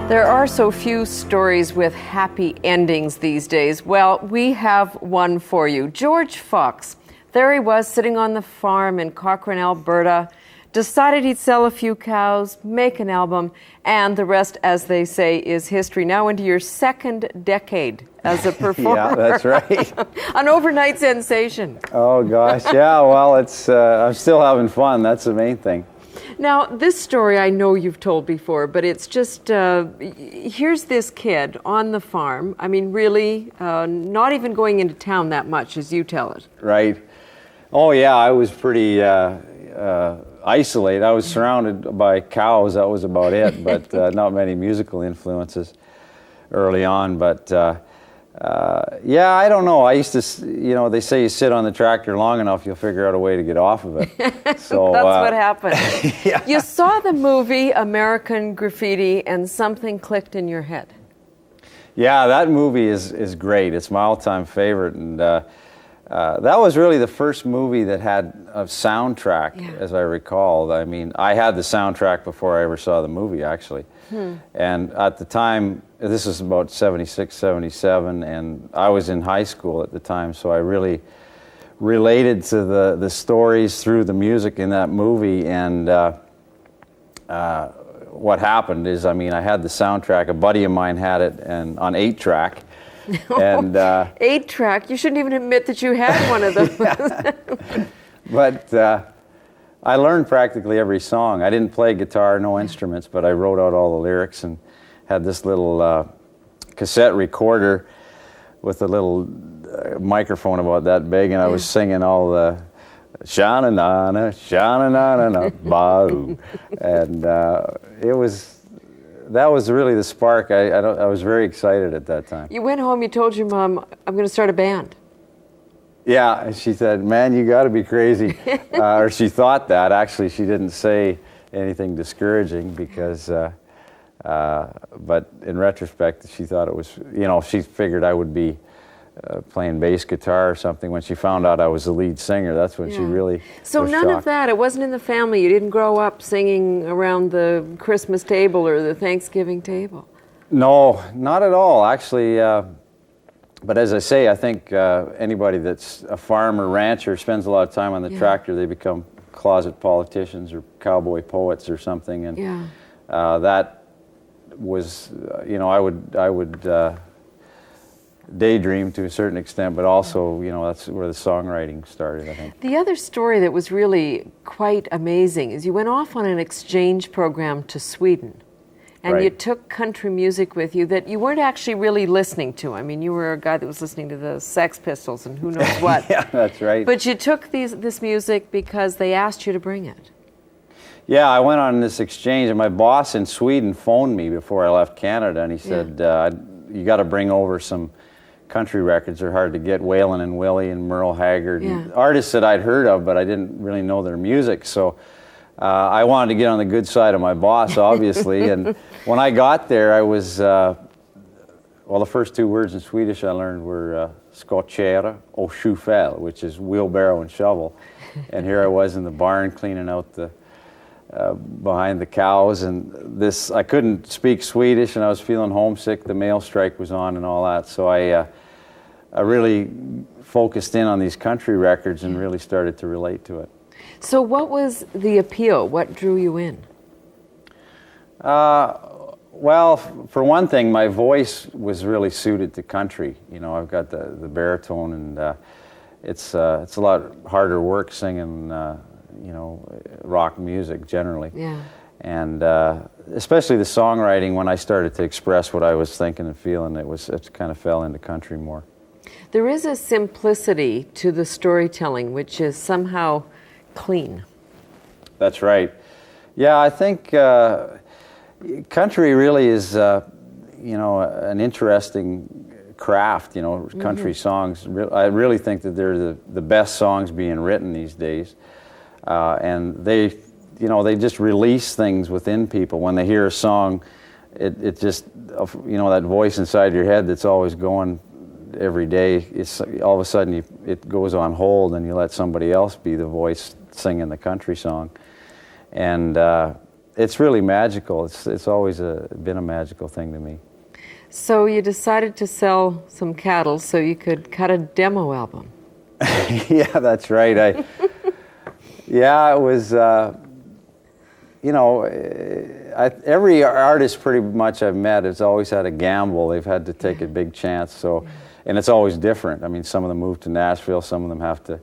There are so few stories with happy endings these days. Well, we have one for you. George Fox, there he was sitting on the farm in Cochrane, Alberta, decided he'd sell a few cows, make an album, and the rest, as they say, is history. Now into your second decade as a performer. Yeah, that's right. An overnight sensation. Oh gosh, yeah, well, it's I'm still having fun. That's the main thing. Now, this story I know you've told before, but it's just, here's this kid on the farm. I mean, really, not even going into town that much as you tell it. Right. Oh yeah, I was pretty isolated. I was surrounded by cows, that was about it, but not many musical influences early on. But yeah, I don't know. I used to, you know, they say you sit on the tractor long enough, you'll figure out a way to get off of it. So that's what happened. Yeah. You saw the movie American Graffiti and something clicked in your head. Yeah, that movie is great. It's my all-time favorite, and that was really the first movie that had a soundtrack, Yeah. as I recall. I mean, I had the soundtrack before I ever saw the movie, actually. And at the time, this was about 76, 77, and I was in high school at the time, so I really related to the stories through the music in that movie. And what happened is, I mean, I had the soundtrack. A buddy of mine had it, and on 8-track. And 8-track? You shouldn't even admit that you had one of those. But I learned practically every song. I didn't play guitar, no instruments, but I wrote out all the lyrics and had this little cassette recorder with a little microphone about that big, and I was singing all the sha-na-na-na, sha-na-na-na-na, ba-oo. And that was really the spark. I was very excited at that time. You went home, you told your mom, I'm going to start a band. Yeah, and she said, man, you got to be crazy. Or she thought that. Actually, she didn't say anything discouraging because, but in retrospect, she thought it was, you know, she figured I would be playing bass guitar or something. When she found out I was the lead singer, that's when she really So was none of shocked. that, it wasn't in the family. You didn't grow up singing around the Christmas table or the Thanksgiving table. No, not at all, actually. But as I say, I think anybody that's a farmer, rancher, spends a lot of time on the tractor, they become closet politicians or cowboy poets or something. And that was, you know, I would daydream to a certain extent, but also, you know, that's where the songwriting started, I think. The other story that was really quite amazing is you went off on an exchange program to Sweden. And you took country music with you that you weren't actually really listening to. I mean, you were a guy that was listening to the Sex Pistols and who knows what. Yeah, that's right. But you took this music because they asked you to bring it. Yeah, I went on this exchange, and my boss in Sweden phoned me before I left Canada, and he said, you got to bring over some country records. They're hard to get. Waylon and Willie and Merle Haggard, and artists that I'd heard of, but I didn't really know their music. So I wanted to get on the good side of my boss, obviously. And when I got there, I was, well, the first two words in Swedish I learned were skottköra och skyffel, which is wheelbarrow and shovel. And here I was in the barn cleaning out the, behind the cows. And this, I couldn't speak Swedish, and I was feeling homesick. The mail strike was on and all that. So I really focused in on these country records and really started to relate to it. So what was the appeal? What drew you in? Well, for one thing, my voice was really suited to country. You know, I've got the baritone, and it's a lot harder work singing, you know, rock music generally. Yeah. And especially the songwriting, when I started to express what I was thinking and feeling, it kind of fell into country more. There is a simplicity to the storytelling which is somehow clean. That's right. Yeah, I think country really is, you know, an interesting craft. You know, country songs. I really think that they're the best songs being written these days, and they, you know, they just release things within people when they hear a song. It just, you know, that voice inside your head that's always going every day. It's all of a sudden it goes on hold, and you let somebody else be the voice singing the country song. And it's really magical. It's always been a magical thing to me. So you decided to sell some cattle so you could cut a demo album. Yeah, that's right. Yeah, it was, every artist pretty much I've met has always had a gamble. They've had to take a big chance. So, and it's always different. I mean, some of them move to Nashville, some of them have to,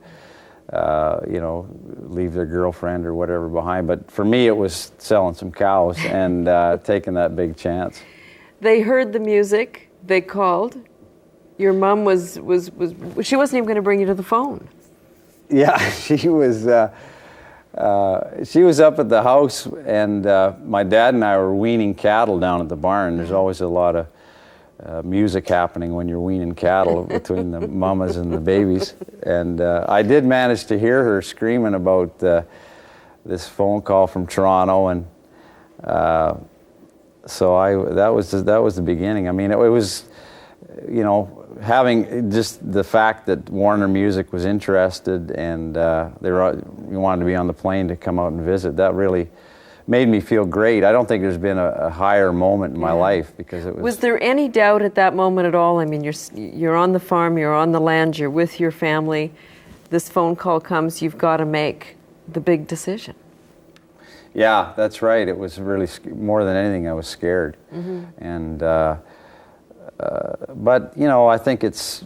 leave their girlfriend or whatever behind. But for me, it was selling some cows and taking that big chance. They heard the music, they called. Your mom she wasn't even going to bring you to the phone. Yeah, she was up at the house, and my dad and I were weaning cattle down at the barn. There's always a lot of music happening when you're weaning cattle between the mamas and the babies. And I did manage to hear her screaming about this phone call from Toronto, and so that was the beginning. I mean, it was, having just the fact that Warner Music was interested, and we wanted to be on the plane to come out and visit. That really made me feel great. I don't think there's been a higher moment in my life, because it was. Was there any doubt at that moment at all? I mean, you're on the farm, you're on the land, you're with your family. This phone call comes. You've got to make the big decision. Yeah, that's right. It was really, more than anything, I was scared. Mm-hmm. And but I think it's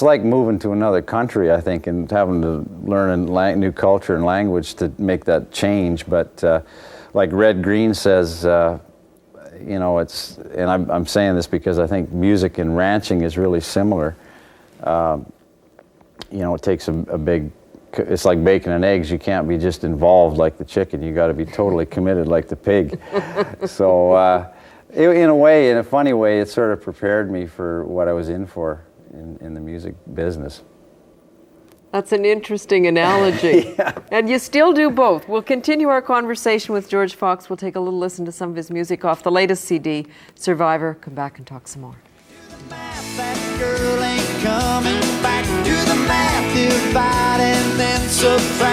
like moving to another country, I think, and having to learn a new culture and language to make that change. But like Red Green says, it's, and I'm saying this because I think music and ranching is really similar. It takes a big, it's like bacon and eggs. You can't be just involved like the chicken. You got to be totally committed like the pig. So in a way, in a funny way, it sort of prepared me for what I was in for in the music business. That's an interesting analogy. Yeah. And you still do both. We'll continue our conversation with George Fox. We'll take a little listen to some of his music off the latest CD, Survivor. Come back and talk some more. That girl ain't coming back. Do the math, divide and then subtract.